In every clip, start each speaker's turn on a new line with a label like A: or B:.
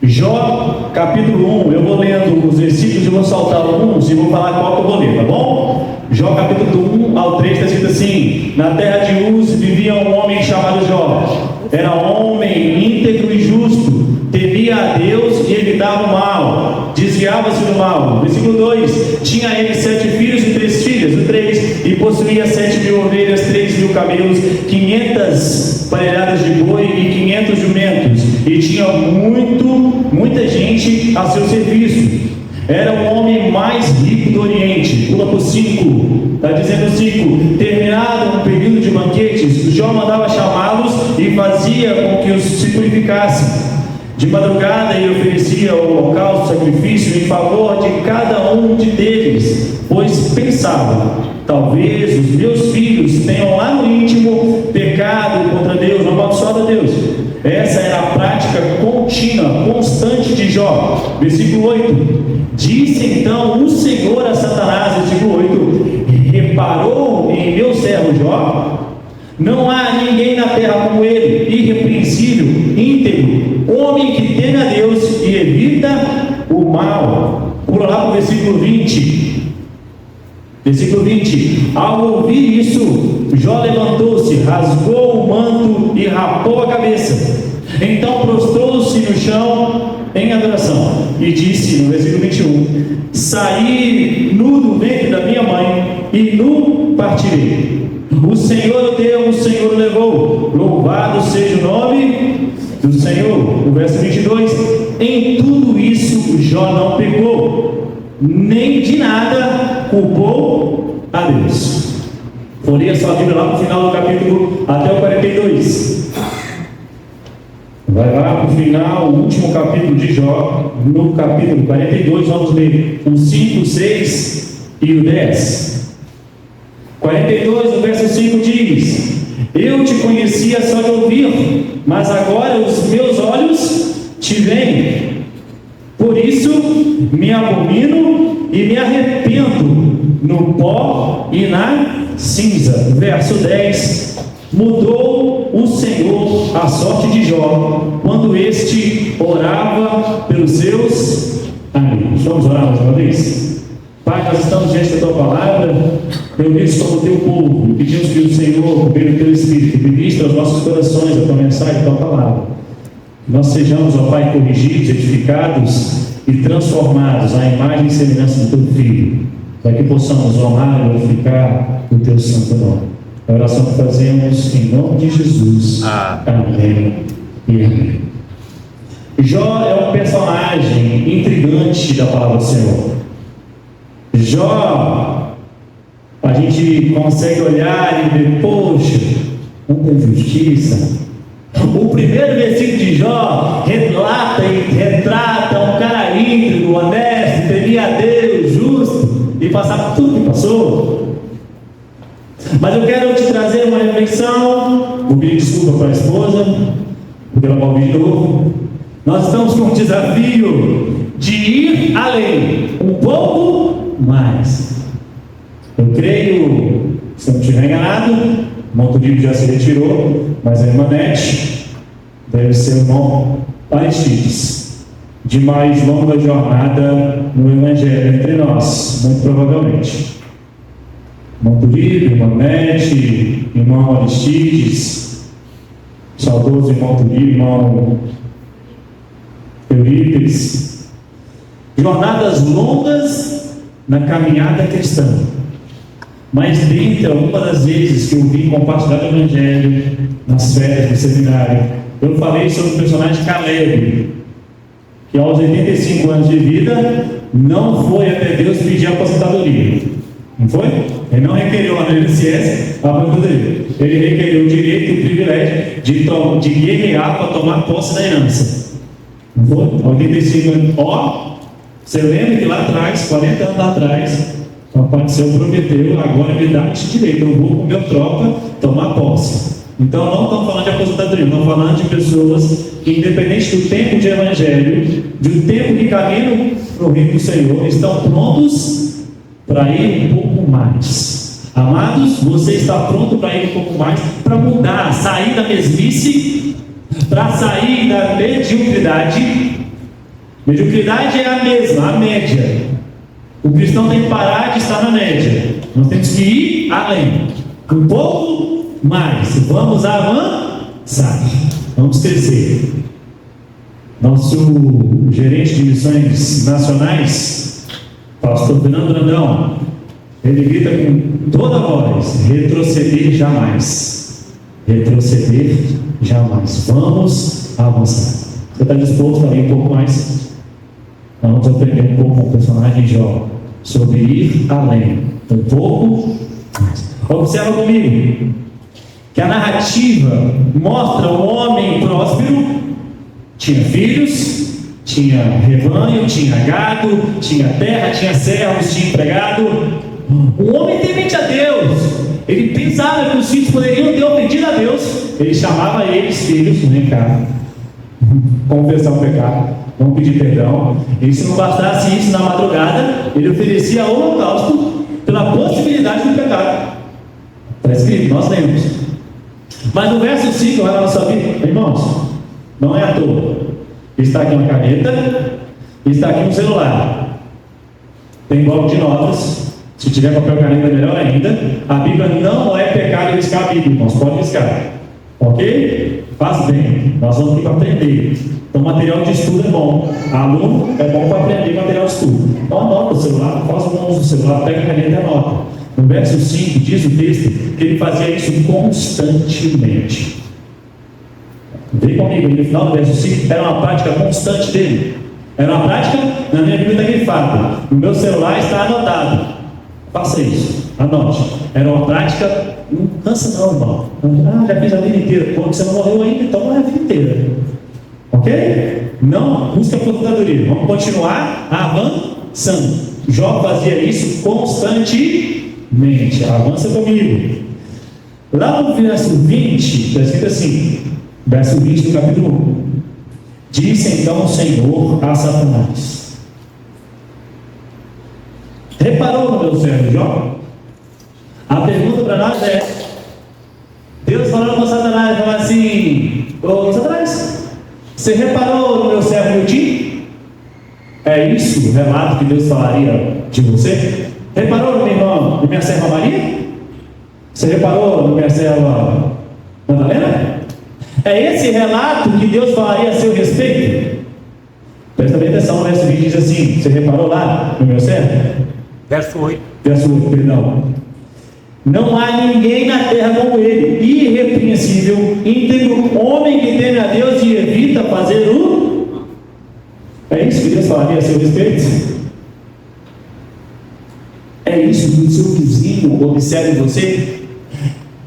A: Jó, capítulo 1, eu vou lendo os versículos e vou saltar alguns e vou falar qual que eu vou ler, tá bom? Jó, capítulo 1 ao 3, está escrito assim: na terra de Uz vivia um homem chamado Jó. Era homem íntegro e justo, temia a Deus e evitava o mal, desviava-se do mal. Versículo 2: tinha ele 7 filhos e 3 filhas. O 3: e possuía 7.000 ovelhas, 3.000 camelos, 500 parelhadas de boi e 500 jumentos, e tinha muita gente a seu serviço. Era o homem mais rico do Oriente. Pula por 5, está dizendo 5: terminado um período de banquetes, Jó mandava chamá-los e fazia com que os se purificassem. De madrugada ele oferecia o holocausto, o sacrifício em favor de cada um deles, pois pensava: talvez os meus filhos tenham lá no íntimo pecado contra Deus, não amaldiçoado a Deus. Essa era a prática contínua, constante de Jó. Versículo 8: disse então o Senhor a Satanás, versículo 8: reparou em meu servo Jó? Não há ninguém na terra como ele, irrepreensível, íntegro, homem que teme a Deus e evita o mal. Pula lá para o versículo 20. Versículo 20: ao ouvir isso, Jó levantou-se, rasgou o manto e rapou a cabeça. Então prostrou-se no chão em adoração e disse, no versículo 21: saí nu do ventre da minha mãe e nu partirei. O Senhor o deu, o Senhor o levou, louvado seja o nome do Senhor. O verso 22: em tudo isso Jó não pecou, nem de nada culpou a Deus. Folheia a sua Bíblia lá para o final do capítulo até o 42. Vai lá para o final, o último capítulo de Jó, no capítulo 42, vamos ler o 5, 6 e o 10. 42, o verso 5 diz: eu te conhecia só de ouvir, mas agora os meus olhos te veem. Por isso me abomino e me arrependo no pó e na cinza. Verso 10: mudou o Senhor a sorte de Jó, quando este orava pelos seus amigos. Vamos orar mais uma vez? Pai, nós estamos diante da Tua Palavra, reunidos como Teu povo, e pedimos que o Senhor, pelo Teu Espírito, ministre aos nossos corações a Tua mensagem, a Tua Palavra. Nós sejamos, ó Pai, corrigidos, edificados e transformados à imagem e semelhança do Teu Filho, para que possamos honrar e glorificar o Teu santo nome. A oração que fazemos em nome de Jesus. Amém e amém. Jó é um personagem intrigante da palavra do Senhor. Jó, a gente consegue olhar e ver, poxa, quanta injustiça. O primeiro versículo de Jó retrata um cara íntegro, honesto, temia a Deus, justo, e passava tudo que passou. Mas eu quero te trazer uma reflexão. Vou pedir desculpa para a esposa, porque ela vai ouvir de novo. Nós estamos com um desafio de ir além, um pouco mais. Eu creio, se eu não estiver enganado, o irmão Turíbio já se retirou, mas a irmã Nete deve ser o irmão Aristides, de mais longa jornada no Evangelho entre nós, muito provavelmente. Irmão Turíbio, irmão Nete, irmão Aristides, saudoso irmão Turíbio, irmão Eurípides. Jornadas longas na caminhada cristã. Mas dentre algumas das vezes que eu vim compartilhar o Evangelho nas férias do seminário, eu falei sobre o personagem Caleb, que aos 85 anos de vida não foi até Deus pedir aposentadoria. Não foi? Ele não requereu lá no INSS a aposentadoria. Ele requereu o direito e o privilégio de guerrear para tomar posse da herança. Não foi? 85 anos. Ó, você lembra que lá atrás, 40 anos atrás, o Papai do Céu prometeu: agora me dá esse direito, eu vou com o meu tropa tomar posse. Então não estamos falando de aposentadoria, estamos falando de pessoas que, independente do tempo de evangelho, do tempo de caminho para o reino do Senhor, estão prontos para ir um pouco mais. Amados, você está pronto para ir um pouco mais, para mudar, sair da mesmice, para sair da mediocridade Mediocridade é a mesma, a média. O cristão tem que parar de estar na média. Nós temos que ir além, um pouco mais. Vamos avançar, vamos crescer. Nosso gerente de missões nacionais, pastor Fernando Brandão, ele grita com toda a voz: retroceder jamais. Retroceder jamais. Vamos avançar. Você está disposto a ir um pouco mais? Vamos aprender um pouco com o personagem Jó sobre ir além, um pouco mais. Observa comigo que a narrativa mostra um homem próspero, tinha filhos, tinha rebanho, tinha gado, tinha terra, tinha servos, tinha empregado. Um homem temente a Deus. Ele pensava que os filhos poderiam ter ofendido a Deus. Ele chamava eles filhos, vem cá, confessar o pecado, vamos pedir perdão. E se não bastasse isso, na madrugada ele oferecia holocausto pela possibilidade do pecado. Está escrito, nós lemos. Mas no verso 5, olha na nossa vida, irmãos, não é à toa. Está aqui uma caneta, está aqui um celular, tem bloco de notas. Se tiver papel caneta, melhor ainda. A Bíblia não é pecado riscar a Bíblia, irmãos, pode riscar, ok? Faz bem, nós vamos aqui para aprender. Então, material de estudo é bom. Aluno é bom para aprender material de estudo. Então, anota o celular, faz o uso do celular, pega a caneta e anota. No verso 5, diz o texto que ele fazia isso constantemente. Vem comigo, no final do verso 5, era uma prática constante dele. Era uma prática, na minha Bíblia está grifado. No meu celular está anotado. Faça isso, anote. Era uma prática, não cansa não, irmão. Já fiz a vida inteira. Quando você não morreu ainda, então morre a vida inteira. Ok? Não busca aposentadoria. Vamos continuar avançando. Jó fazia isso constantemente. Avança comigo. Lá no verso 20, está escrito assim, verso 20 do capítulo 1. Disse então o Senhor a Satanás: reparou no meu servo Jó? A pergunta para nós é: Deus falando com Satanás, falando assim: ô Satanás, você reparou no meu servo Yutim? É isso o relato que Deus falaria de você? Reparou no meu irmão, na minha serva Maria? Você reparou na minha serva Madalena? É esse relato que Deus falaria a seu respeito? Presta bem atenção, o verso 20 diz assim: você reparou lá no meu servo?
B: Verso 8.
A: Verso 8, perdão. Não há ninguém na terra como ele, irrepreensível, íntegro, homem que teme a Deus e evita fazer o... É isso que Deus falaria a seu respeito? É isso que o seu vizinho observa em você?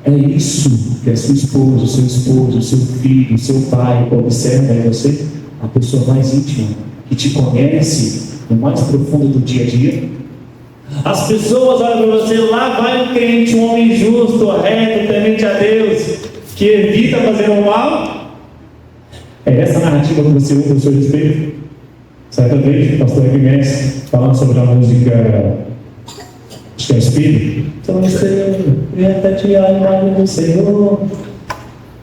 A: É isso que a sua esposa, o seu esposo, o seu filho, o seu pai observa em você? A pessoa mais íntima, que te conhece no mais profundo do dia a dia? As pessoas olham para você: lá vai um crente, um homem justo, reto, temente a Deus, que evita fazer o mal. É essa narrativa que você usa a seu respeito? Certa vez, o pastor Epimedes, falando sobre a música, acho que é o Espírito, te a imagem do Senhor.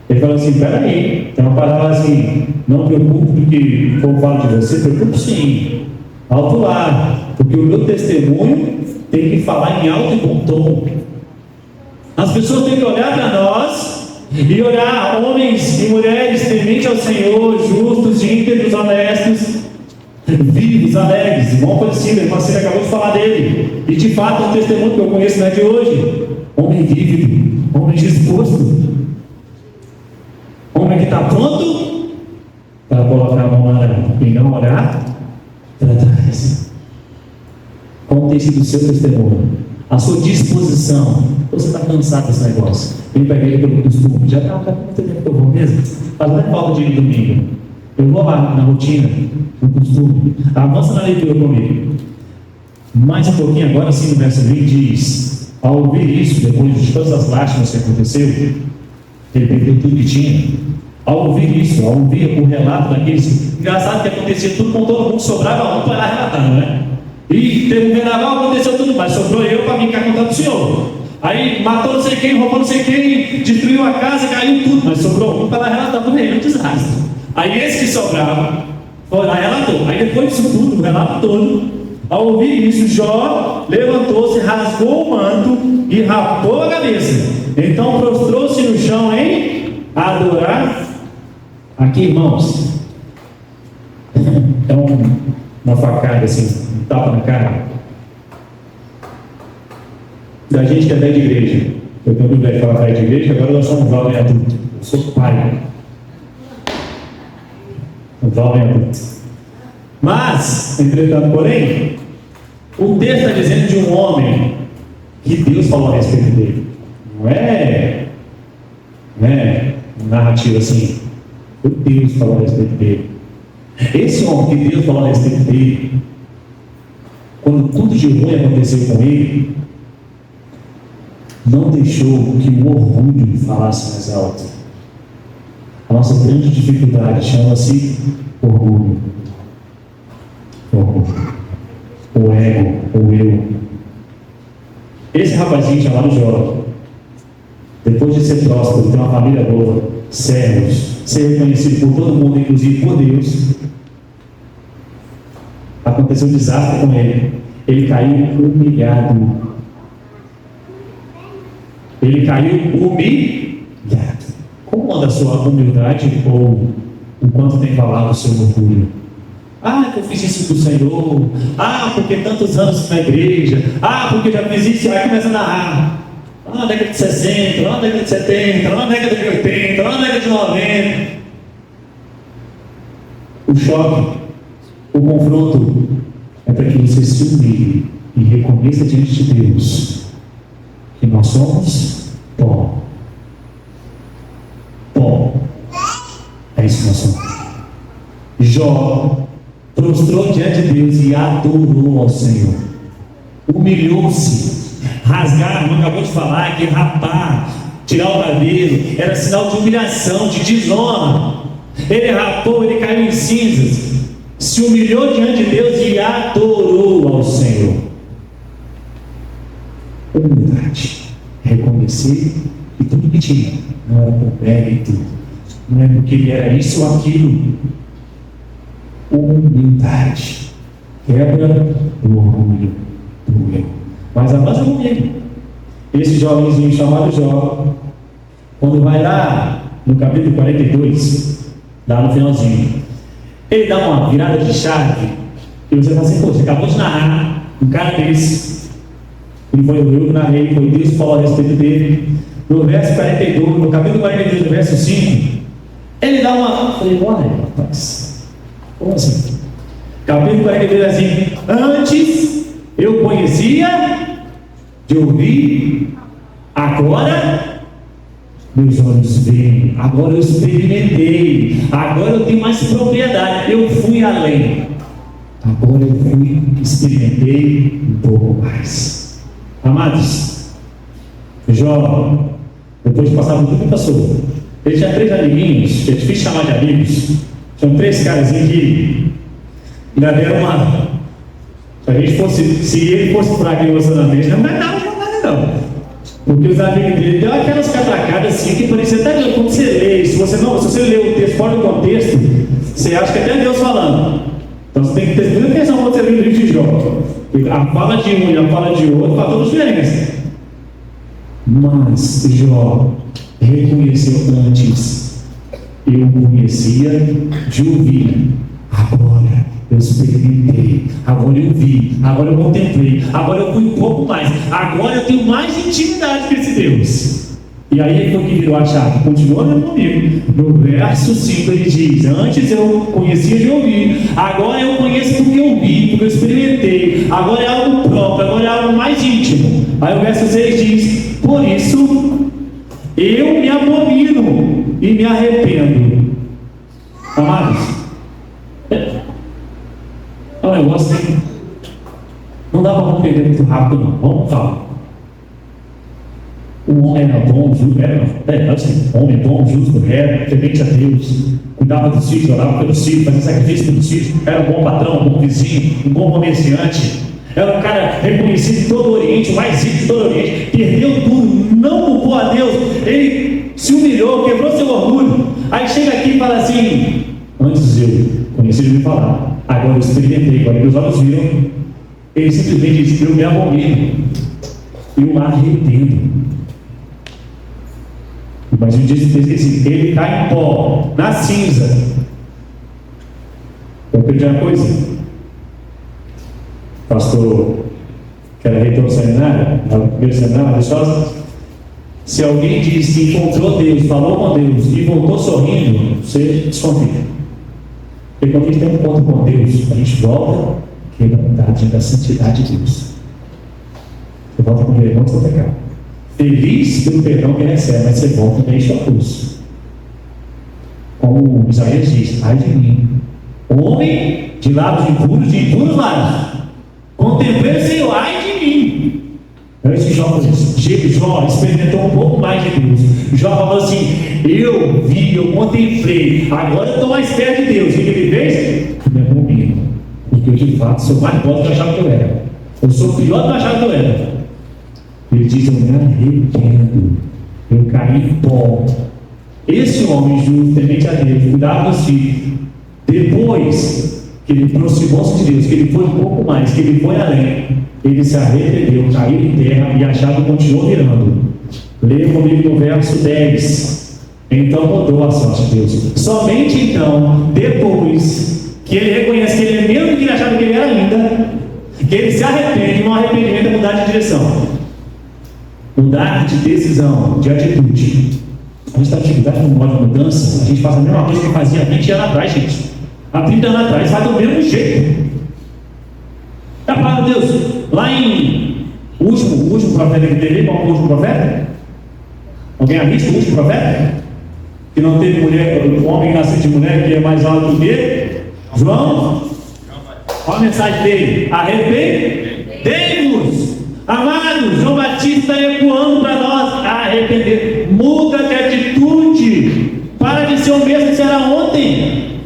A: Ele falou assim: peraí, tem uma palavra assim: não preocupe com o que o povo fala de você, preocupe sim, alto lá, porque o meu testemunho tem que falar em alto e bom tom. As pessoas têm que olhar para nós e olhar homens e mulheres tementes ao Senhor, justos, íntegros, honestos, vivos, alegres. Irmão Francisco, irmão Cília acabou de falar dele, e de fato é um testemunho que eu conheço não é de hoje. Homem vívido, homem disposto, homem que está pronto para colocar a mão na arama e não olhar para trás. Como tem sido o seu testemunho? A sua disposição? Você está cansado desse negócio? Vem para a igreja pelo costume. Já está muito tempo que eu vou mesmo? Mas não é falta de ir domingo. Eu vou lá na rotina, no costume. Avança na leitura comigo. Mais um pouquinho agora, sim, no verso 20 diz: ao ouvir isso, depois de todas as lástimas que aconteceu, ele perdeu tudo que tinha. Ao ouvir isso, ao ouvir o relato daqueles, engraçado que acontecia tudo com todo mundo, sobrava um para lá relatando, né? E teve um vendaval, aconteceu tudo, mas sobrou eu para ficar contando o senhor. Aí matou não sei quem, roubou não sei quem, destruiu a casa, caiu tudo, mas sobrou um para lá relatando o reino, um desastre. Aí esse que sobrava, Foi lá, relatou. Aí depois disso tudo, o relato todo, ao ouvir isso, Jó levantou-se, rasgou o manto e rapou a cabeça. Então prostrou-se no chão em adorar. Aqui, irmãos, é uma facada assim, um tapa na cara da gente que é velho de igreja. Eu tenho muito velho de falar velho de igreja, agora nós somos jovem adulto. Eu sou pai. Um jovem adulto. Mas, entretanto, porém, o texto está dizendo de um homem que Deus falou a respeito dele. Não é narrativa assim. O Deus falou a respeito dele. Esse homem que Deus falou a respeito dele, quando tudo de ruim aconteceu com ele, não deixou que o orgulho falasse mais alto. A nossa grande dificuldade chama-se orgulho. O ego, o eu. Esse rapazinho chamado Jó, depois de ser próspero, ter uma família boa, servos, ser reconhecido por todo mundo, inclusive por Deus, aconteceu um desastre com ele. Ele caiu humilhado. Ele caiu humilhado. Como anda a sua humildade ou o quanto tem falado o seu orgulho? Ah, que eu fiz isso do Senhor. Ah, porque tantos anos na igreja. Ah, porque já fiz isso. Aí começa a narrar. Lá na década de 60, lá na década de 70, lá na década de 80, lá na década de 90. O choque, o confronto é para que você se humilhe e reconheça diante de Deus que nós somos pó. Pó. É isso que nós somos. Jó prostrou diante de Deus e adorou ao Senhor. Humilhou-se. Rasgar, não acabou de falar que rapar, tirar o cabelo, era sinal de humilhação, de desonra. Ele rapou, ele caiu em cinzas, se humilhou diante de Deus e adorou ao Senhor. Humildade. Reconhecer que tudo que tinha não era por mérito, não é porque ele era isso ou aquilo. Humildade. Quebra do orgulho do eu. Mas avança comigo. Esse jovenzinho chamado Jó, quando vai lá no capítulo 42, lá no finalzinho, ele dá uma virada de chave e você fala assim: pô, você acabou de narrar um cara desse. E foi eu que narrei, foi Deus que falou a respeito dele. No verso 42, no capítulo 42, no verso 5, ele dá uma. Eu falei, olha, rapaz, como assim? Capítulo 42 é assim: antes eu conhecia de ouvir, agora meus olhos veem, agora eu experimentei, agora eu tenho mais propriedade, eu fui além, agora eu fui, experimentei um pouco mais. Amados, Jó, depois de passar por tudo que passou, ele tinha 3 amiguinhos, que é difícil chamar de amigos, são 3 caras que ainda deram uma. Se ele fosse fraco em relacionamento, não vai dar não. Porque os amigos dele deu aquelas catracadas assim que parecia até Deus. Quando você lê, se você lê o texto fora do contexto, você acha que é até Deus falando. Então você tem que ter muita atenção quando você lê o livro de Jó. A fala de um e a fala de outro faz toda a diferença. Mas Jó reconheceu antes: eu conhecia de ouvir, agora eu experimentei, agora eu vi, agora eu contemplei, agora eu fui um pouco mais, agora eu tenho mais intimidade com esse Deus. E aí foi que virou a chave. Continua lendo comigo. No verso 5 ele diz: antes eu conhecia de ouvir, agora eu conheço porque eu vi, porque eu experimentei, agora é algo próprio, agora é algo mais íntimo. Aí o verso 6 diz: por isso eu me abomino e me arrependo. Amados, é um negócio que não dá para perder muito rápido, não. Vamos falar. O homem era bom, justo, homem bom, justo, reto, temente a Deus, cuidava dos filhos, orava pelos filhos, fazia sacrifício pelos filhos, era um bom patrão, um bom vizinho, um bom comerciante, era um cara reconhecido em todo o Oriente, o mais rico de todo o Oriente, perdeu tudo, não culpou a Deus, ele se humilhou, quebrou seu orgulho. Aí chega aqui e fala assim: antes eu conheci de me falar. Agora eu experimentei, quando meus olhos viram, ele simplesmente disse: eu me abomino, eu me arrependo. Mas o dia seguinte, assim, ele cai em pó, na cinza. Eu perdi uma coisa. Pastor, que era reitor do seminário, no primeiro seminário, se alguém diz que encontrou Deus, falou com Deus e voltou sorrindo, você desconfia. Porque quando a gente tem um encontro com Deus, a gente volta quebrantado da santidade de Deus. Você volta com vergonha do seu pecado. Feliz pelo perdão que recebe, mas você volta e deixa a cruz. Como Isaías diz: ai de mim, homem de lábios impuros, de impuros lábios, contemplei o Senhor, ai de mim. Antes que Jó experimentou um pouco mais de Deus. Jó falou assim: eu vi, eu contemplei, agora eu estou mais perto de Deus. O que ele fez? Me abomino, porque eu de fato sou mais pobre do que eu achava que eu era. Eu sou pior do que eu achava que eu era. Ele diz: eu me arrependo, eu caí em pó. Esse homem justo, temente a Deus, cuidava dos filhos. Depois que ele aproximou-se de Deus, que ele foi um pouco mais, que ele foi além, ele se arrependeu, caiu em terra e a chave continuou virando. Leia comigo no verso 10. Então mudou a sorte de Deus. Somente então, depois que ele reconhece que ele é mesmo que ele achava que ele era ainda, que ele se arrepende, no arrependimento é mudar de direção. Mudar de decisão, de atitude. A gente está atividade no modo de mudança, a gente faz a mesma coisa que fazia há 20 anos atrás, gente. Há 30 anos atrás, faz do mesmo jeito. A palavra de Deus, lá em o último profeta que teve, qual foi o último profeta? Alguém avista o último profeta? Que não teve mulher, o homem que nasceu de mulher, que é mais alto do que ele? João? Olha a mensagem dele: arrependei-vos. Amados, João Batista está ecoando para nós: arrepender, muda de atitude, para de ser o mesmo que era ontem.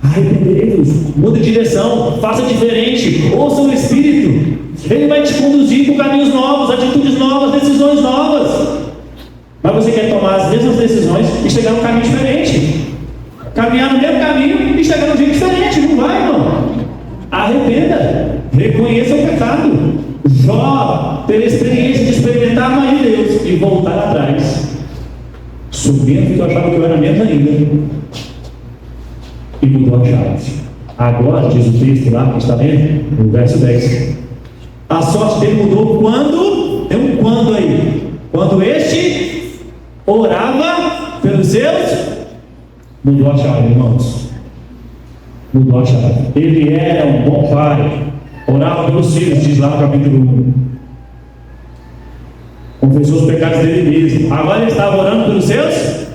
A: Arrependei-vos, muda de direção, faça diferente, ouça o Espírito, ele vai te conduzir por caminhos novos, atitudes novas, decisões novas. Mas você quer tomar as mesmas decisões e chegar num caminho diferente, caminhar no mesmo caminho e chegar num jeito diferente, não vai, irmão. Arrependa, reconheça o pecado. Jó teve a experiência de experimentar a mão de Deus e voltar atrás, subindo que eu achava que eu era menos ainda, e mudou a chave. Agora, diz o texto lá que está lendo, no verso 10, a sorte dele mudou quando, tem um quando aí, quando este orava pelos seus, mudou a chave, irmãos. Mudou a chave. Ele era um bom pai, orava pelos filhos, diz lá no capítulo 1. Confessou os pecados dele mesmo. Agora ele estava orando pelos seus?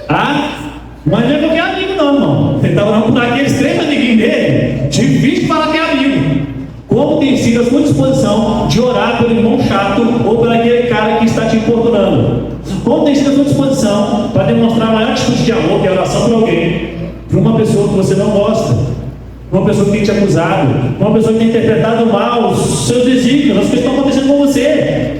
A: Mas não é qualquer amigo não, irmão. Ele estava orando por aqueles 3 amiguinhos dele. Difícil falar que é amigo. Como tem sido a sua disposição de orar pelo irmão chato ou por aquele cara que está te importunando? Como tem sido a sua disposição para demonstrar a maior atitude de amor, que é a oração por alguém, para uma pessoa que você não gosta, uma pessoa que tem te acusado, uma pessoa que tem interpretado mal os seus desígnios, as coisas que estão acontecendo com você?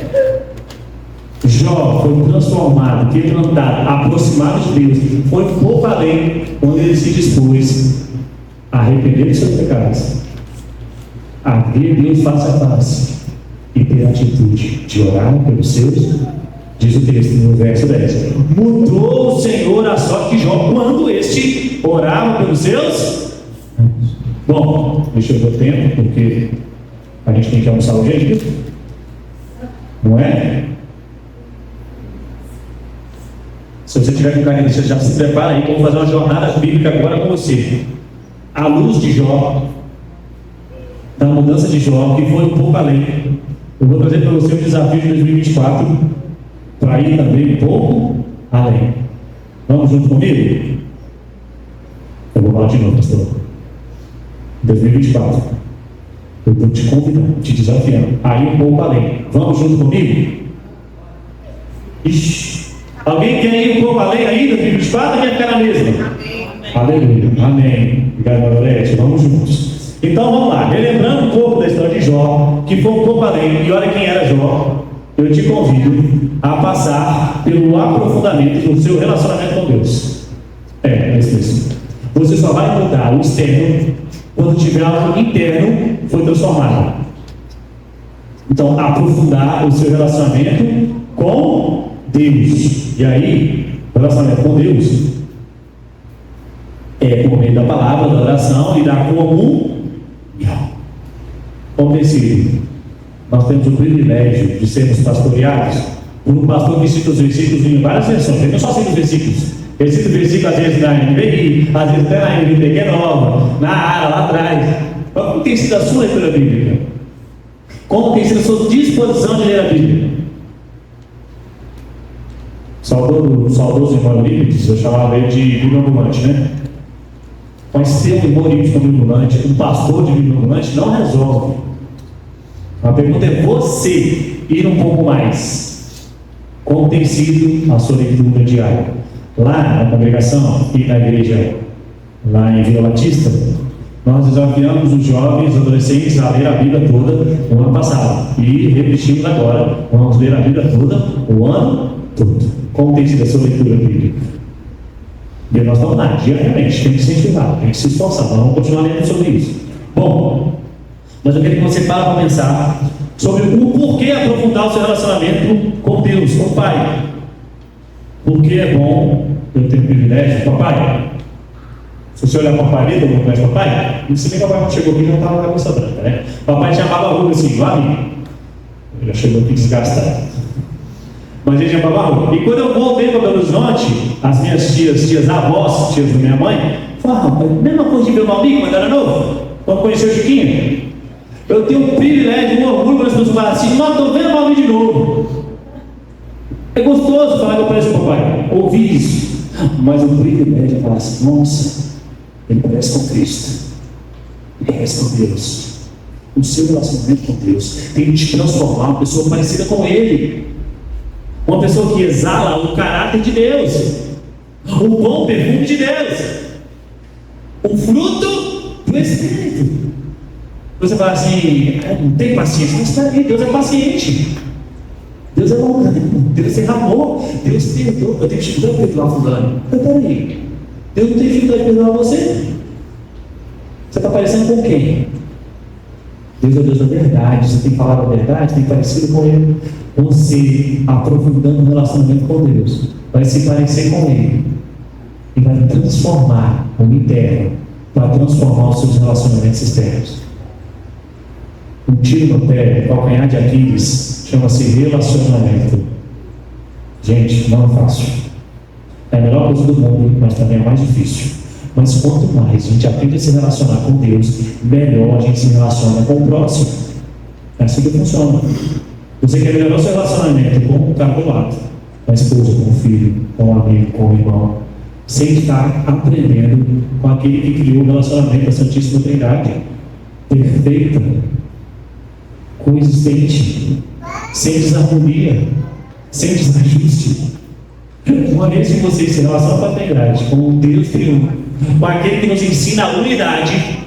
A: Jó foi transformado, quebrantado, aproximado de Deus, foi um pouco além quando ele se dispôs a arrepender dos seus pecados, a ver Deus face a face e ter a atitude de orar pelos seus. Diz o texto no verso 10: mudou o Senhor a sorte de Jó quando este orava pelos seus. Bom, deixa eu ver o tempo, porque a gente tem que almoçar o dia, não é? Se você tiver com carinho, você já se prepara aí, vamos fazer uma jornada bíblica agora com você. À luz de Jó, da mudança de Jó, que foi um pouco além. Eu vou trazer para você o desafio de 2024, para ir também um pouco além. Vamos junto comigo? Eu vou falar de novo, pastor. 2024, eu estou te convidando, te desafiando a ir um pouco além. Vamos junto comigo? Ixi. Alguém quer ir um pouco além aí, 2024, ou quer ficar na mesma? Amém. Aleluia, amém. Obrigado, Lorete, vamos juntos. Então vamos lá, relembrando um pouco da história de Jó, que foi um pouco além, e olha quem era Jó. Eu te convido a passar pelo aprofundamento do seu relacionamento com Deus. É isso mesmo. Você só vai mudar o externo quando tiver algo interno foi transformado. Então, aprofundar o seu relacionamento com Deus. E aí, o relacionamento com Deus é por meio da palavra, da oração e da comunhão. Como tem sido? Nós temos o privilégio de sermos pastoreados por um pastor que cita os versículos em várias versões. Ele não só cita os versículos. Ele cita o versículo às vezes na NVI, às vezes até na NVT nova, na área lá atrás. Mas como tem sido a sua leitura bíblica? Como tem sido a sua disposição de ler a Bíblia? Saudoso irmão Lípides, eu chamava ele de Bíblia ambulante, né? Mas ser um humorístico ambulante, um pastor de Bíblia ambulante, não resolve. A pergunta é você ir um pouco mais. Como tem sido a sua leitura diária? Lá na congregação e na igreja, lá em Vila Batista, nós desafiamos os jovens e adolescentes a ler a Bíblia toda o ano passado. E repetimos agora, vamos ler a Bíblia toda o ano todo. Como tem sido a sua leitura bíblica? E nós estamos lá, diariamente, tem que se incentivar, tem que se esforçar, nós vamos continuar lendo sobre isso. Bom, mas eu queria que você para pensar sobre o porquê aprofundar o seu relacionamento com Deus, com o Pai. Porque é bom eu ter o privilégio, papai. Se você olhar para o papai ali, eu conheço papai, não sei bem que o papai não chegou aqui já estava com a cabeça branca, né? Papai chamava a rua assim, igual a mim. Ele já chegou aqui desgastado. Mas ele chamava a rua. E quando eu voltei para Belo Horizonte, as minhas tias avós, tias da minha mãe, falaram, mesma coisa de ver o Malmi quando era novo, quando conheceu o Chiquinho. Eu tenho um privilégio, um orgulho quando as pessoas falam assim, não, estou vendo o Malmi de novo. É gostoso falar que eu pareço com o papai, ouvir isso. Mas o privilégio é falar assim, nossa, ele parece com Cristo, ele parece com Deus. O seu relacionamento com Deus tem que te transformar uma pessoa parecida com Ele, uma pessoa que exala o caráter de Deus, o bom perfume de Deus, o fruto do Espírito. Você fala assim, não tem paciência, mas espera aí, Deus é paciente, Deus é longânimo, Deus é amor, Deus perdoa. Eu tenho dificuldade de perdoar fulano. Mas peraí, Deus não tem dificuldade de perdoar você? Você está parecendo com quem? Deus é Deus da verdade. Você tem falado a verdade, tem parecido com Ele. Você, aprofundando o relacionamento com Deus, vai se parecer com Ele e vai transformar o interno, vai transformar os seus relacionamentos externos. Um tiro no pé, calcanhar de Aquiles, chama-se relacionamento. Gente, não é fácil. É a melhor coisa do mundo, mas também é mais difícil. Mas quanto mais a gente aprende a se relacionar com Deus, melhor a gente se relaciona com o próximo. É assim que funciona. Você quer melhorar o seu relacionamento com o cara do lado, com a esposa, com o filho, com o amigo, com o irmão, sem estar aprendendo com aquele que criou o relacionamento da Santíssima Trindade, perfeita, coexistente, sem desarmonia, sem desajuste. Uma vez que você se relaciona com a Trindade, com o Deus triunfo, com aquele que nos ensina a unidade,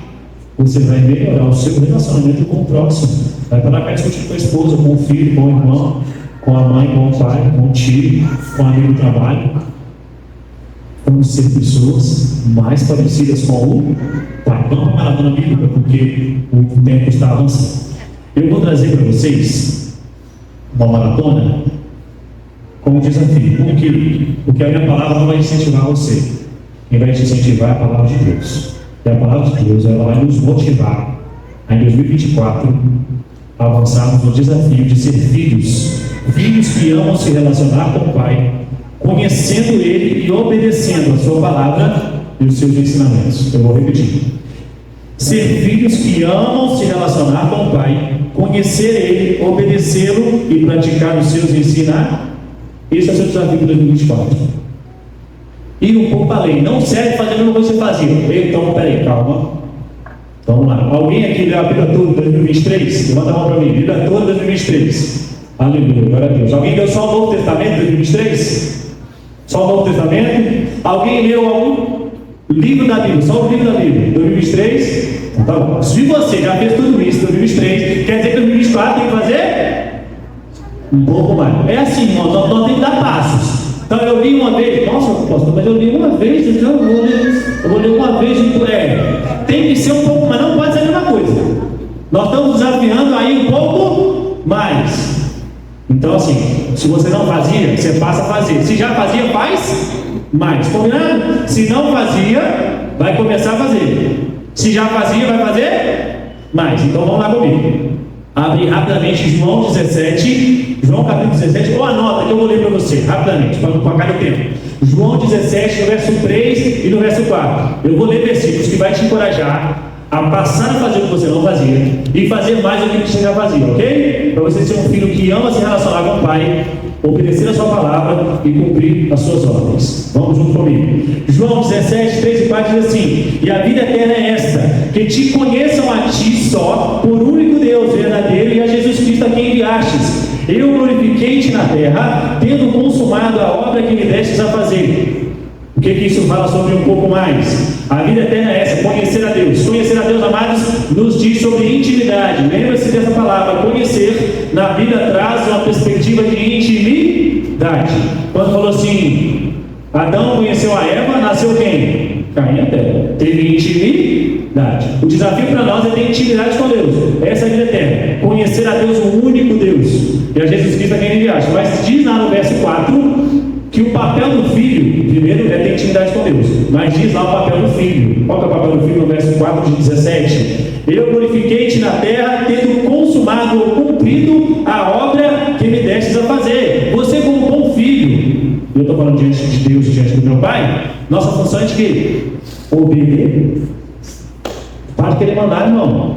A: você vai melhorar o seu relacionamento com o próximo. Vai para cá discutir com a esposa, com o filho, com o irmão, com a mãe, com o pai, com o tio, com o amigo do trabalho. Vamos ser pessoas mais parecidas com o Pai. Vamos para a maratona bíblica, porque o tempo está avançando. Eu vou trazer para vocês uma maratona como desafio. Por quê? Porque a minha palavra não vai incentivar você. Quem vai te incentivar é a palavra de Deus. E a palavra de Deus, ela vai nos motivar a, em 2024, a avançarmos no desafio de ser filhos. Filhos que amam se relacionar com o Pai, conhecendo Ele e obedecendo a sua palavra e os seus ensinamentos. Eu vou repetir. Ser filhos que amam se relacionar com o Pai, conhecer Ele, obedecê-lo e praticar os seus ensinamentos. Esse é o seu desafio para 2024. Ir um pouco além. Não serve fazer a mesma coisa que você fazia. Então, peraí, calma. Vamos lá. Alguém aqui leu a Bíblia toda 2023? Levanta a mão para mim. Bíblia toda 2023. Aleluia, glória a Deus. Alguém leu só o Novo Testamento 2023? Só o Novo Testamento? Alguém leu algum livro da Bíblia? Só o livro da Bíblia 2023? Então tá bom. Se você já fez tudo isso em 2023, quer dizer que 2024 tem que fazer um pouco mais. É assim, nós temos que dar passos. Então eu li uma vez, nossa, pastor, mas eu li uma vez, então eu vou ler uma vez, tem que ser um pouco, mas não pode ser a mesma coisa. Nós estamos desafiando aí um pouco mais. Então assim, se você não fazia, você passa a fazer. Se já fazia, faz mais. Combinado? Se não fazia, vai começar a fazer. Se já fazia, vai fazer mais. Então vamos lá comigo. Abre rapidamente João 17, João capítulo 17, ou anota que eu vou ler para você, rapidamente, para não pagar o tempo. João 17, no verso 3 e no verso 4. Eu vou ler versículos que vai te encorajar a passar a fazer o que você não fazia e fazer mais do que você já fazia, ok? Para você ser um filho que ama se relacionar com o Pai, obedecer a sua palavra e cumprir as suas ordens. Vamos junto comigo. João 17, 3 e 4 diz assim: e a vida eterna é esta, que te conheçam a ti só, por único Deus verdadeiro, e a Jesus Cristo a quem enviastes. Eu glorifiquei-te na terra, tendo consumado a obra que me destes a fazer. O que isso fala sobre um pouco mais? A vida eterna é essa, conhecer a Deus. Conhecer a Deus, amados, nos diz sobre intimidade. Lembra-se dessa palavra, conhecer. Na Bíblia traz uma perspectiva de intimidade. Quando falou assim, Adão conheceu a Eva, nasceu quem? Caim e Abel. Teve intimidade. O desafio para nós é ter intimidade com Deus. Essa é a vida eterna. Conhecer a Deus, o único Deus. E a Jesus Cristo a quem enviaste. Mas diz lá no verso 4 que o papel do filho, primeiro, é ter intimidade com Deus. Mas diz lá o papel do filho. Qual que é o papel do filho no verso 4 de 17? Eu glorifiquei-te na terra, tendo consumado ou cumprido a obra que me destes a fazer. Você, como bom filho, eu estou falando diante de Deus, diante do meu Pai, nossa função é de quê? Obedecer. Para de querer mandar, irmão.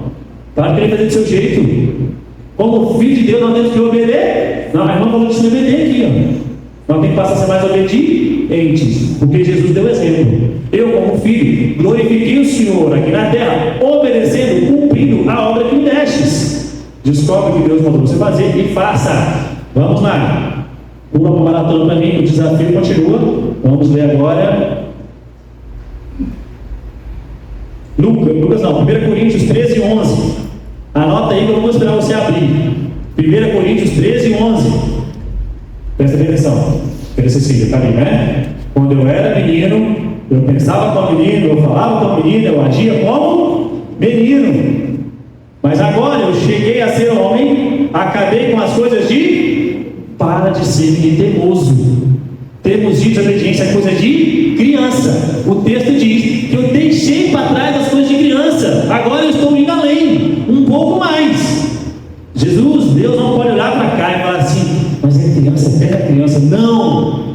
A: Para de querer fazer do seu jeito. Como filho de Deus, nós temos que obedecer. Não, a irmã falou de se obedecer aqui, ó. Nós temos que passar a ser mais obedientes, porque Jesus deu exemplo. Eu, como filho, glorifiquei o Senhor aqui na terra, obedecendo, cumprindo a obra que me destes. Descobre o que Deus mandou você fazer e faça. Vamos lá. Pula para o maratona para mim, o desafio continua. Vamos ler agora. Lucas não, 1 Coríntios 13, 11. Anota aí que eu vou esperar você abrir. 1 Coríntios 13, 11. Presta atenção, Cecília, está ali, né? Quando eu era menino, eu pensava como menino, eu falava como menino, eu agia como menino. Mas agora eu cheguei a ser homem, acabei com as coisas de... Para de ser menino teimoso. Termos de desobediência é coisa de criança. O texto diz que eu deixei para trás as coisas de criança, agora eu estou indo além, um pouco mais. Jesus, Deus não pode olhar para cá e falar assim, mas é criança, é criança. Não!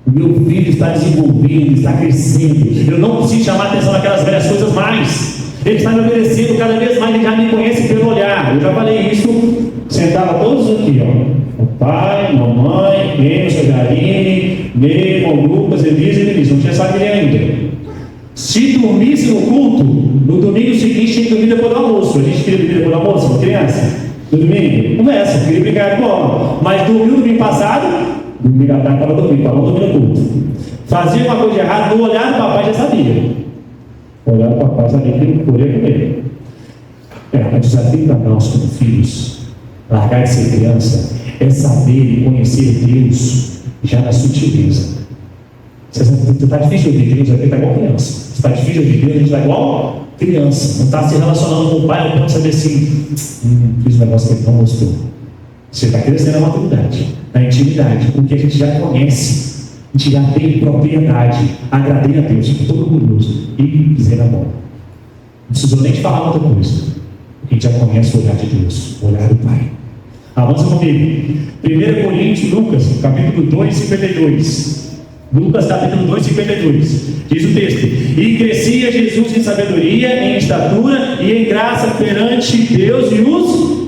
A: O meu filho está desenvolvendo, está crescendo. Eu não preciso chamar a atenção naquelas velhas coisas mais. Ele está me obedecendo cada vez mais, ele já me conhece pelo olhar. Eu já falei isso, sentava todos aqui, ó. O pai, mamãe, Nemo, Sogarine, Nemo, Lucas, Elisa e Denise. Não tinha família ainda. Se dormisse no culto, no domingo seguinte tinha que dormir depois do almoço. A gente queria dormir depois do almoço, uma criança. No domingo, conversa, queria brincar de bola. Mas dormiu no domingo passado, domingo à tarde estava dormindo, estava dormindo no culto. Fazia uma coisa de errada, no olhar do papai já sabia. No olhar do papai sabia que ele poderia comer. O desafio para nós como filhos, largar de ser criança, é saber e conhecer Deus já na sutileza. Você está difícil de ouvir Deus, aqui está igual criança. Você está difícil de ouvir Deus, a gente está igual criança. Não está se relacionando com o pai, ao ponto de saber assim, fiz um negócio que ele não gostou. Você está crescendo na maturidade, na intimidade, porque a gente já conhece, a gente já tem propriedade. Agradei a Deus, fico todo orgulhoso e pisei na bola. Não preciso nem te falar outra coisa, porque a gente já conhece o olhar de Deus, o olhar do Pai. Avança comigo. 1 Coríntios, Lucas, capítulo 2, 52. Lucas capítulo 2, 52. Diz o texto: e crescia Jesus em sabedoria, em estatura e em graça perante Deus e os...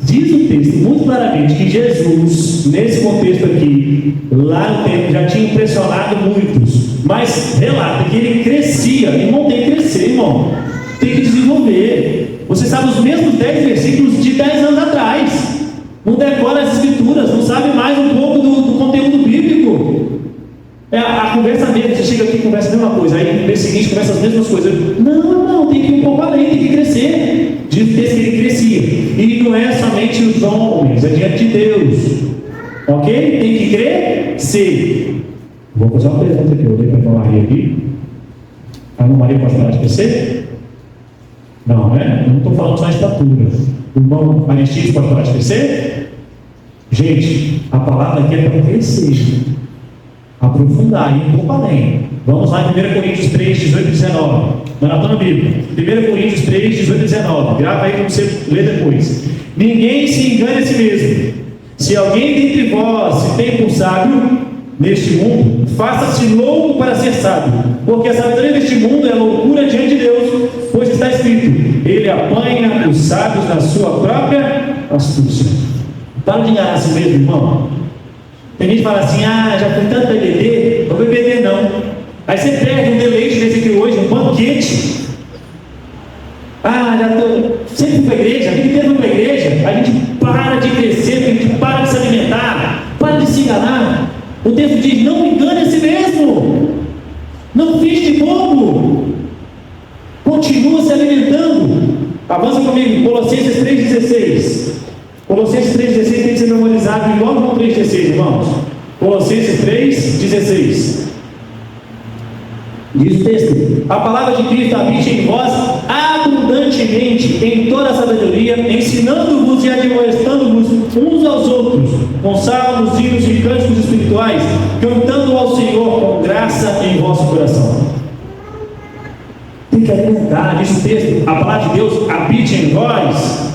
A: Diz o texto muito claramente que Jesus, nesse contexto aqui, lá no tempo, já tinha impressionado muitos, mas relata que ele crescia. Irmão, tem que crescer, irmão, tem que desenvolver. Você sabe os mesmos 10 versículos de 10 anos atrás, não decora as escrituras, não sabe mais um pouco do conteúdo bíblico. É a conversa mesmo, você chega aqui e conversa a mesma coisa, aí no mês seguinte conversa as mesmas coisas. Não, tem que ir um pouco além, tem que crescer. Diz o texto que ele crescia. E não é somente os homens, é diante de Deus. Ok? Tem que crescer. Vou fazer uma pergunta aqui, eu dei para a irmã Maria aqui. A irmã Maria pode parar de crescer? Não, né? Não estou falando só de estatura. O irmão Aristides pode parar de crescer? Gente, a palavra aqui é para crescer, aprofundar, ir um pouco além. Vamos lá em 1 Coríntios 3, 18 e 19. Maratona Bíblia. 1 Coríntios 3, 18 e 19. Grava aí para você ler depois. Ninguém se engane a si mesmo. Se alguém dentre vós se tem por sábio neste mundo, faça-se louco para ser sábio, porque a sabedoria deste mundo é loucura diante de Deus, pois está escrito: ele apanha os sábios na sua própria astúcia. Para de enganar a si mesmo, irmão. Tem gente que fala assim: já fui tanto BBD, não vou BBD não. Aí você perde um deleite desse aqui hoje, um banquete. Sempre fui para a igreja, a vida inteira fui para a igreja. A gente para de crescer, a gente para de se alimentar, para de se enganar. O texto diz: não engane a si mesmo, não finge de bobo, continua se alimentando. Avança comigo, Colossenses 3,16. Colossenses 3,16 tem que ser memorizado igual João 3,16, irmãos. Colossenses 3,16. Diz o texto: a palavra de Cristo habite em vós abundantemente em toda a sabedoria, ensinando-vos e admoestando-vos uns aos outros, com salmos, hinos e cânticos espirituais, cantando ao Senhor com graça em vosso coração. Tem que alimentar, diz o texto, a palavra de Deus habite em vós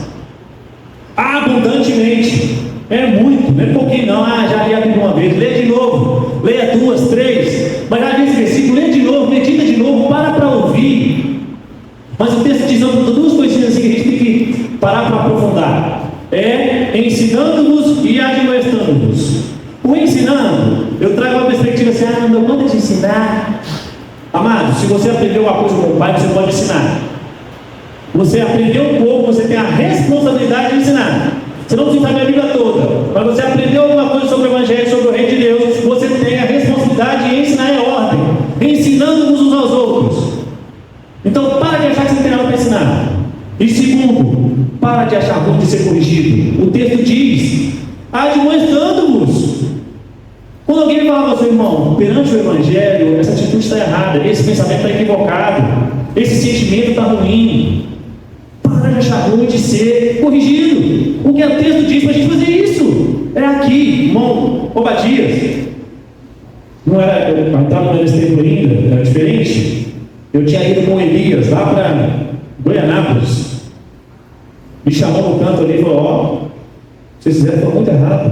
A: abundantemente. É muito, não é pouquinho não. Já li a Bíblia uma vez, lê de novo, leia 2, 3, mas já li esse versículo, lê de novo, medita de novo, para ouvir. Mas o texto diz duas coisinhas assim que a gente tem que parar para aprofundar: ensinando-vos e admoestando-vos. O ensinando, eu trago uma perspectiva assim: não deu conta de ensinar. Amado, se você aprendeu uma coisa com o pai, você pode ensinar. Você aprendeu um pouco, você tem a responsabilidade de ensinar. Você não precisa saber a Bíblia toda, mas você aprendeu alguma coisa sobre o Evangelho, sobre o Reino de Deus, você tem a responsabilidade de ensinar em ordem, ensinando-nos uns aos outros. Então, para de achar que você não tem nada para ensinar. E segundo, para de achar ruim de ser corrigido. O texto diz: admoestando-vos. Quando alguém fala para o seu irmão, perante o Evangelho, essa atitude está errada, esse pensamento está equivocado, esse sentimento está ruim, para de achar ruim de ser corrigido. O que o texto diz para a gente fazer isso é aqui, irmão Obadias. Não era, a entrada não era esse tempo ainda, era diferente. Eu tinha ido com Elias lá para Goianápolis. Me chamou no canto ali e falou: vocês fizeram muito errado.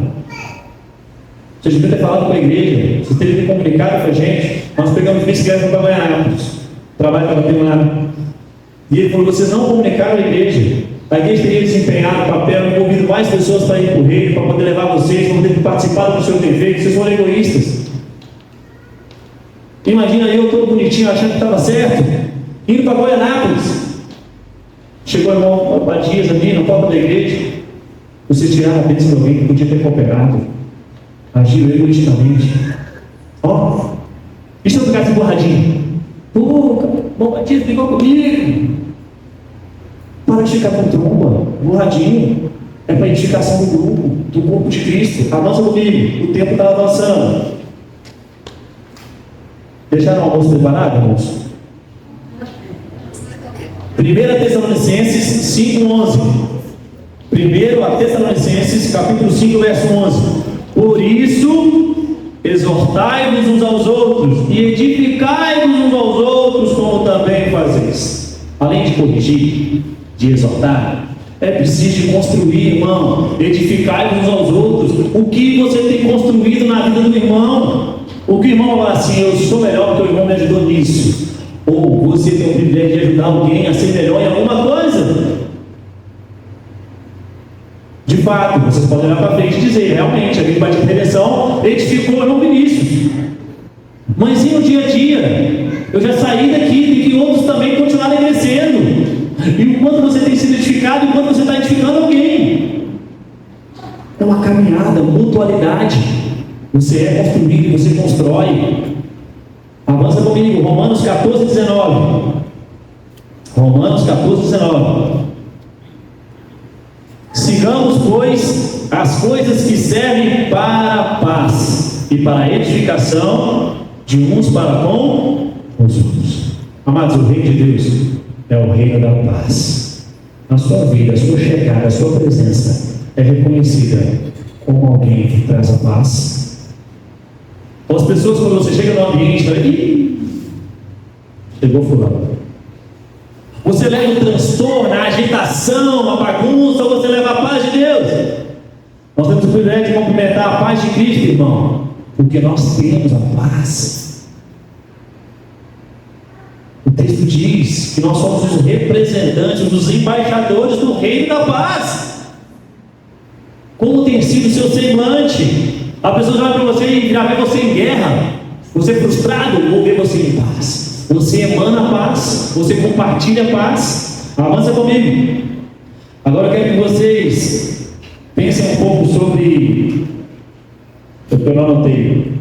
A: Vocês deviam ter falado com a igreja, vocês teriam comunicado com a gente. Nós pegamos bicicleta para Goianápolis, o trabalho estava tendo lá. E ele falou: vocês não comunicaram a igreja. A igreja teria desempenhado o papel, envolvido mais pessoas para ir para o reino, para poder levar vocês, para poder participar do seu defeito. Vocês foram egoístas. Imagina eu todo bonitinho, achando que estava certo, indo para Goianápolis. Chegou o irmão Batias ali na porta da igreja. Vocês tiraram a bênção de alguém que podia ter cooperado, agiu egoisticamente. E se eu ficasse borradinho? Bom, Batias brigou comigo. Para de ficar com tromba, borradinho. É para a edificação do grupo, do corpo de Cristo. Avança comigo, o tempo está avançando. Deixaram o almoço preparado, irmãos? 1 Tessalonicenses 5:11. 1 Tessalonicenses capítulo 5, verso 11. Por isso, exortai-vos uns aos outros e edificai-vos uns aos outros, como também fazeis. Além de corrigir, de exortar, é preciso de construir, irmão. Edificai-vos uns aos outros. O que você tem construído na vida do irmão? O que o irmão fala assim: eu sou melhor porque o irmão me ajudou nisso. Ou você tem o privilégio de ajudar alguém a ser melhor em alguma coisa. De fato, vocês podem olhar para frente e dizer: realmente, a gente Batista da Redenção edificou o irmão Vinícius. Mas e no dia a dia? Eu já saí daqui, e que outros também continuarem crescendo. E o quanto você tem sido edificado, e o quanto você está edificando alguém. É uma caminhada, mutualidade. Você é construído e você constrói. Avança comigo, Romanos 14, 19. Romanos 14, 19. Sigamos, pois, as coisas que servem para a paz e para a edificação de uns para com os outros. Amados, o reino de Deus é o reino da paz. A sua vida, a sua chegada, a sua presença é reconhecida como alguém que traz a paz. As pessoas, quando você chega no ambiente, falam: ih, chegou fulano. Você leva o transtorno, a agitação, a bagunça, ou você leva a paz de Deus? Nós temos o privilégio de cumprimentar a paz de Cristo, irmão, porque nós temos a paz. O texto diz que nós somos os representantes, os embaixadores do reino da paz. Como tem sido o seu semblante? A pessoa vai para você e já vê você em guerra, você frustrado, ou vê você em paz. Você emana a paz, você compartilha a paz. Avança comigo. Agora eu quero que vocês pensem um pouco sobre o que eu não anotei.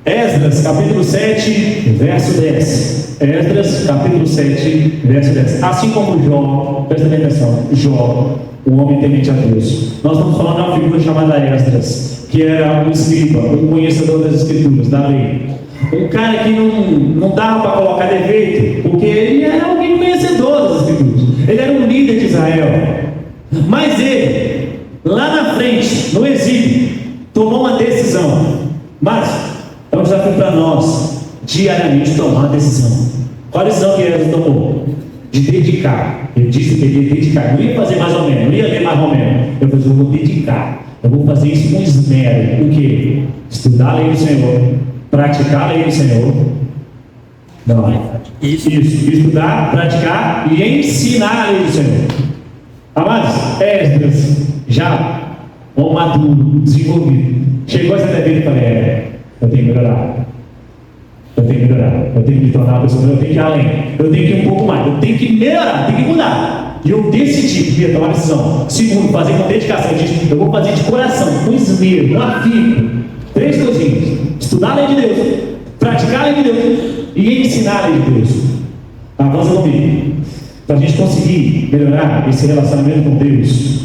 A: Esdras, capítulo 7, verso 10. Esdras, capítulo 7, verso 10. Assim como Jó, presta atenção, Jó, o homem temente a Deus. Nós estamos falando de uma figura chamada Esdras, que era um escriba, um conhecedor das escrituras, da lei. Um cara que não dava para colocar defeito, porque ele era alguém conhecedor das escrituras. Ele era um líder de Israel. Mas ele, lá na frente, no exílio, tomou uma decisão. Mas é um desafio para nós, diariamente, tomar uma decisão. Qual a decisão que ele tomou? De dedicar. Ele disse que ele ia dedicar. Não ia fazer mais ou menos, não ia ler mais ou menos. Eu falei: eu vou dedicar. Eu vou fazer isso com esmero. O quê? Estudar a lei do Senhor, praticar a lei do Senhor. Não. Isso. Estudar, praticar e ensinar a lei do Senhor. Amados, Esdras, já um maduro, desenvolvido, chegou a essa devida e falei: eu tenho que melhorar. Eu tenho que me tornar uma pessoa, eu tenho que ir além, eu tenho que ir um pouco mais, eu tenho que melhorar, tenho que mudar. E eu decidi, primeiro, tomar uma decisão. Segundo, fazer com dedicação. Eu disse: eu vou fazer de coração, com esmero, com afinco. 3 coisinhas: estudar a lei de Deus, praticar a lei de Deus e ensinar a lei de Deus. Avança comigo. Para a gente conseguir melhorar esse relacionamento com Deus,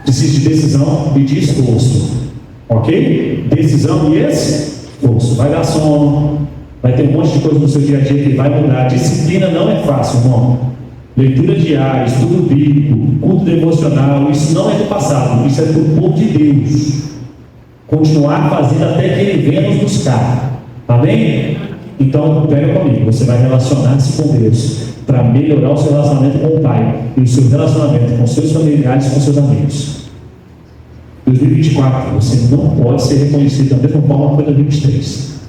A: precisa de decisão e de esforço. Ok? Decisão e esforço. Vai dar sono, vai ter um monte de coisa no seu dia a dia que vai mudar. Disciplina não é fácil, irmão. Leitura diária, estudo bíblico, culto devocional, isso não é do passado, isso é do povo de Deus. Continuar fazendo até que Ele venha nos buscar. Amém? Então, pega comigo, você vai relacionar-se com Deus para melhorar o seu relacionamento com o Pai e o seu relacionamento com seus familiares e com seus amigos. 2024, você não pode ser reconhecido da mesma forma que foi 2023.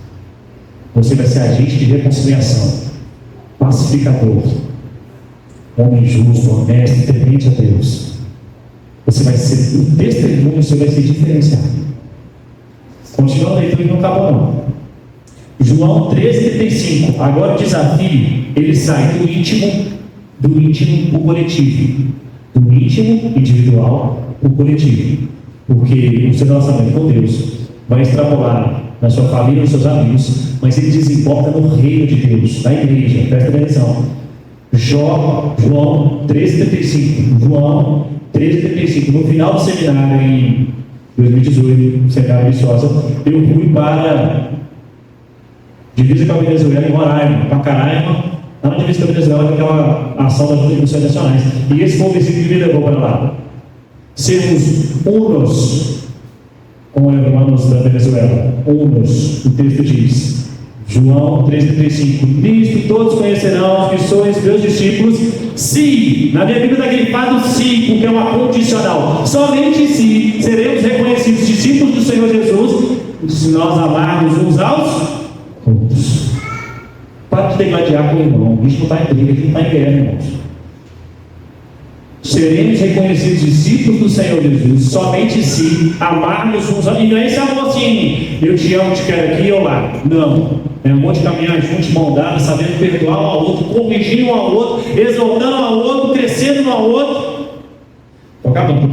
A: Você vai ser agente de reconciliação, pacificador, homem justo, honesto, temente a Deus. Você vai ser o testemunho, você vai ser diferenciado. Continua a leitura e não acabou não. João 13,35. Agora o desafio, ele sai do íntimo para o coletivo. Do íntimo, individual, para o coletivo. Porque o seu relacionamento com Deus vai extrapolar na sua família, nos seus amigos, mas ele desemboca no reino de Deus, na igreja. Presta atenção. João 13,35. João 13,35. No final do seminário, em 2018, seminário Viçosa, eu fui para divisa com a Venezuela, em Roraima, Pacaraima, lá na divisa com a Venezuela, com aquela ação das Contribuições Nacionais. E esse foi o versículo que me levou para lá. Sermos unos com os irmãos da Venezuela. Unos, o texto diz. João 13,35. Nisto todos conhecerão que sois meus discípulos, se, na minha Bíblia está grifado se, porque é uma condicional. Somente se seremos reconhecidos discípulos do Senhor Jesus, se nós amarmos uns aos outros. Para de degladiar com o irmão. O bicho não está em briga, aqui não está em guerra, irmãos. Seremos reconhecidos discípulos do Senhor Jesus somente se amarmos uns aos outros. E não é esse amor assim: eu te amo, te quero aqui ou lá. Não. É amor de caminhar juntos, de mão dada, sabendo perdoar um ao outro, corrigindo um ao outro, exaltando um ao outro, crescendo um ao outro. Tô acabando.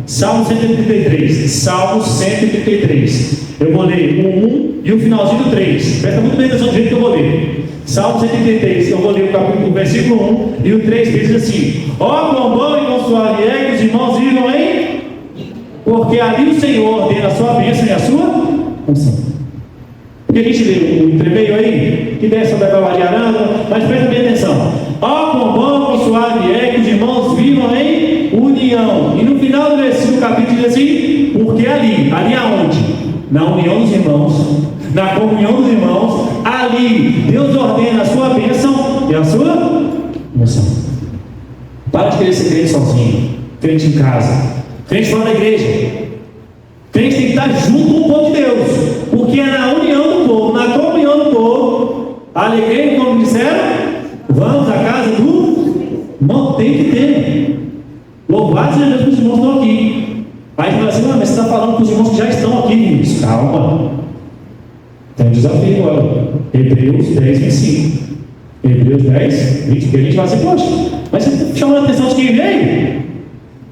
A: Salmo 133. Salmo 133. Eu vou ler o 1 e o finalzinho do 3. Presta muito bem atenção do jeito que eu vou ler. Salmo 133, eu vou ler o versículo 1 e o 3 diz assim: ó, quão bom e quão suave é que os irmãos vivam em... Porque ali o Senhor ordena a sua bênção e a sua unção. Porque a gente lê o entremeio aí, que desce sobre a cova de Aranda, mas presta bem atenção. Ó, quão bom, quão suave é que os irmãos vivam em união. E no final do versículo, capítulo diz assim: porque ali aonde? Na união dos irmãos, na comunhão dos irmãos, ali Deus ordena a sua bênção e a sua unção. Para de querer ser crente sozinho, crente em casa, crente fora da igreja. Crente tem que estar junto com o povo de Deus, porque é na união do povo, na comunhão do povo, a alegria, como disseram, vamos à casa do irmão, tem que ter. Louvado seja Deus que os irmãos estão aqui. Aí você fala assim: mas você está falando com os irmãos que já estão aqui, Vinícius. Calma, tem um desafio agora. Hebreus 10, 25. Hebreus 10, 20, que a gente vai assim: poxa, mas você está chamando a atenção de quem veio?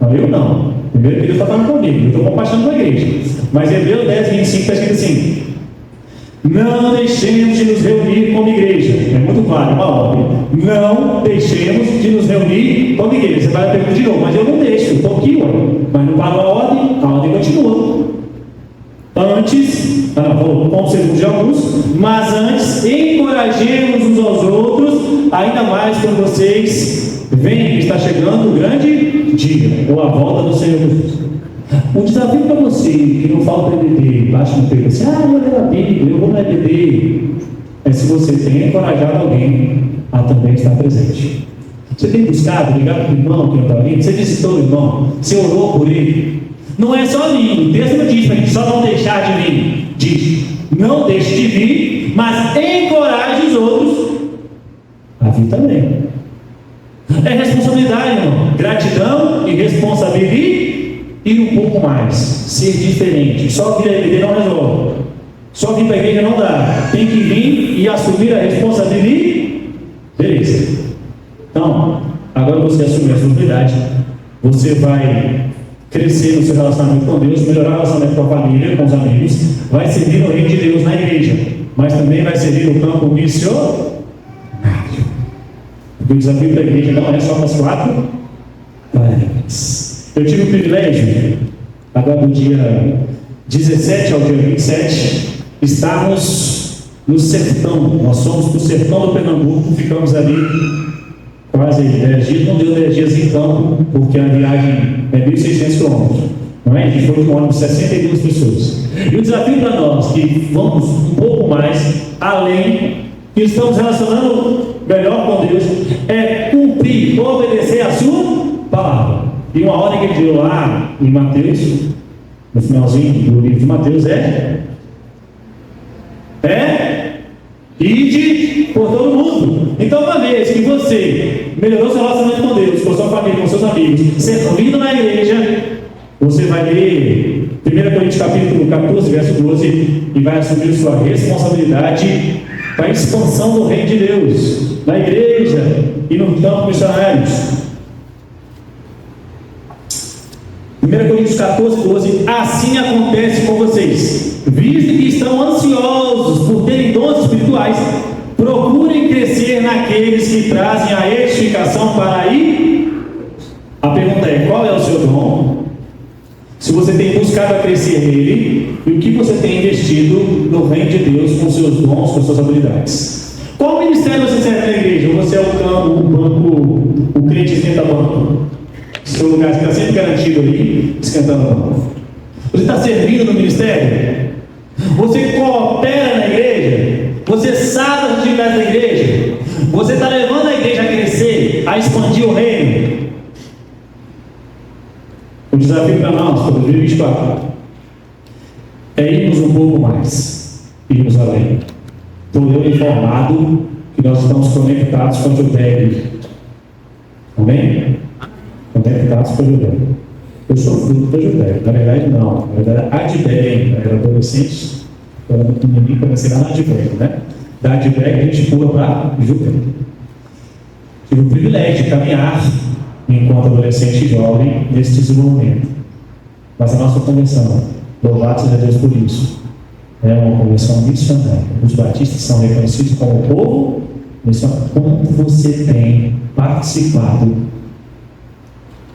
A: Não, eu não. Primeiro que Deus está falando comigo, eu estou compartilhando com a igreja. Mas Hebreus 10, 25 está escrito assim: não deixemos de nos reunir como igreja. É muito claro, é uma ordem. Não deixemos de nos reunir como igreja. Você vai perguntar de novo: mas eu não deixo, eu estou aqui, olha. Mas não para a ordem continua. Antes, como segundo de alguns, mas antes, encorajemos uns aos outros, ainda mais quando vocês veem que está chegando o grande dia, ou a volta do Senhor Jesus. O desafio para você que não fala para EBD, baixa no peito assim: eu leio a Bíblia, eu vou na EBD, é se você tem encorajado alguém a também estar presente. Você tem buscado, ligado para o irmão que não está ali, você visitou o irmão, você orou por ele. Não é só vir, o texto não diz para a gente só não deixar de vir, diz: não deixe de vir, mas encoraje os outros a vir também. É responsabilidade, irmão. Gratidão e responsabilidade. E um pouco mais, ser diferente. Só vir a igreja não resolve. Só vir para a igreja não dá. Tem que vir e assumir a responsabilidade. Beleza. Então, agora você assume a responsabilidade. Você vai crescer no seu relacionamento com Deus, melhorar o relacionamento com a família, com os amigos. Vai servir no reino de Deus na igreja, mas também vai servir no campo missionário. O desafio da igreja não é só para as 4 paredes. Eu tive o privilégio, agora do dia 17 ao dia 27, estarmos no sertão. Nós fomos para o sertão do Pernambuco, ficamos ali quase 10 dias, não deu 10 dias em campo, porque a viagem é 1.600 quilômetros. Não é? A gente foi com um ônibus de 62 pessoas. E o desafio para nós, que vamos um pouco mais além, que estamos relacionando melhor com Deus, é cumprir, obedecer a sua palavra. E uma ordem que ele deu lá em Mateus, no finalzinho do livro de Mateus, ide por todo mundo. Então, uma vez que você melhorou seu relacionamento com Deus, com sua família, com seus amigos, servindo na igreja, você vai ler 1 Coríntios capítulo 14, verso 12, e vai assumir sua responsabilidade para a expansão do reino de Deus, na igreja e no campo missionário. 1 Coríntios 14, 12, assim acontece com vocês, visto que estão ansiosos por terem dons espirituais, procurem crescer naqueles que trazem a edificação para aí. A pergunta é: qual é o seu dom? Se você tem buscado a crescer nele, e o que você tem investido no reino de Deus com seus dons, com suas habilidades? Qual ministério você serve na igreja? Ou você é o campo, o banco, o crente esquenta banco? Seu lugar está sempre garantido ali, esquentando banco. Você está servindo no ministério? Você coopera na igreja? Você sabe as atividades da igreja? Você está levando a igreja a crescer, a expandir o reino? O desafio para nós, para 2024, é irmos um pouco mais, irmos além. Estou eu informado que nós estamos conectados com o Judeg. Amém? Conectados com o Judeg. Eu sou fruto do Judeg. Na verdade, não. Na verdade, a Adbeg, era adolescente, eu era muito menino, comecei lá na Adbeg, né? Da Adbeg a gente pula para Judeg. Tive o privilégio de caminhar enquanto adolescente e jovem nesse desenvolvimento. Mas a nossa convenção, louvado seja Deus por isso.
B: É uma convenção missionária. Os batistas são reconhecidos como povo missionário. Como você tem participado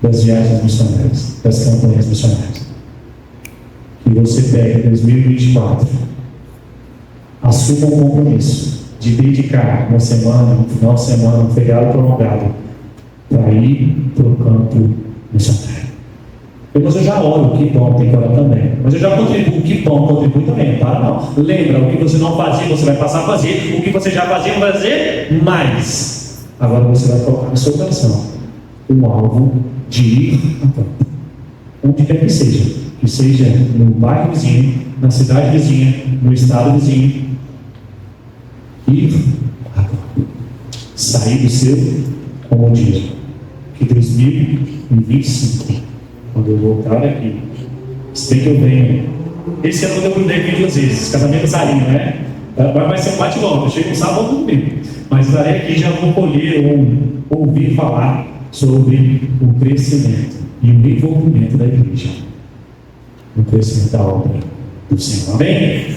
B: das viagens missionárias, das campanhas missionárias? Que você pega em 2024, assuma um compromisso de dedicar uma semana, um final de semana, um feriado prolongado para ir para o campo missionário. Depois eu já oro, que bom, tem que orar também. Mas eu já contribuo, que bom, contribui também, não para não. Lembra, o que você não fazia, você vai passar a fazer. O que você já fazia, vai fazer mais. Agora você vai colocar no seu coração o alvo de ir a campo. Onde quer que seja. Que seja no bairro vizinho, na cidade vizinha, no estado vizinho. Ir a campo. Sair do seu comodismo. Que 2025, quando eu voltar aqui, se bem que eu venho. Esse ano eu mudei aqui 2 vezes, casamento saindo, né? Vai ser um bate-volta, eu chego no sábado ou domingo. Mas estarei aqui, já vou colher ou ouvir falar sobre o crescimento e o envolvimento da igreja no crescimento da obra do Senhor. Amém?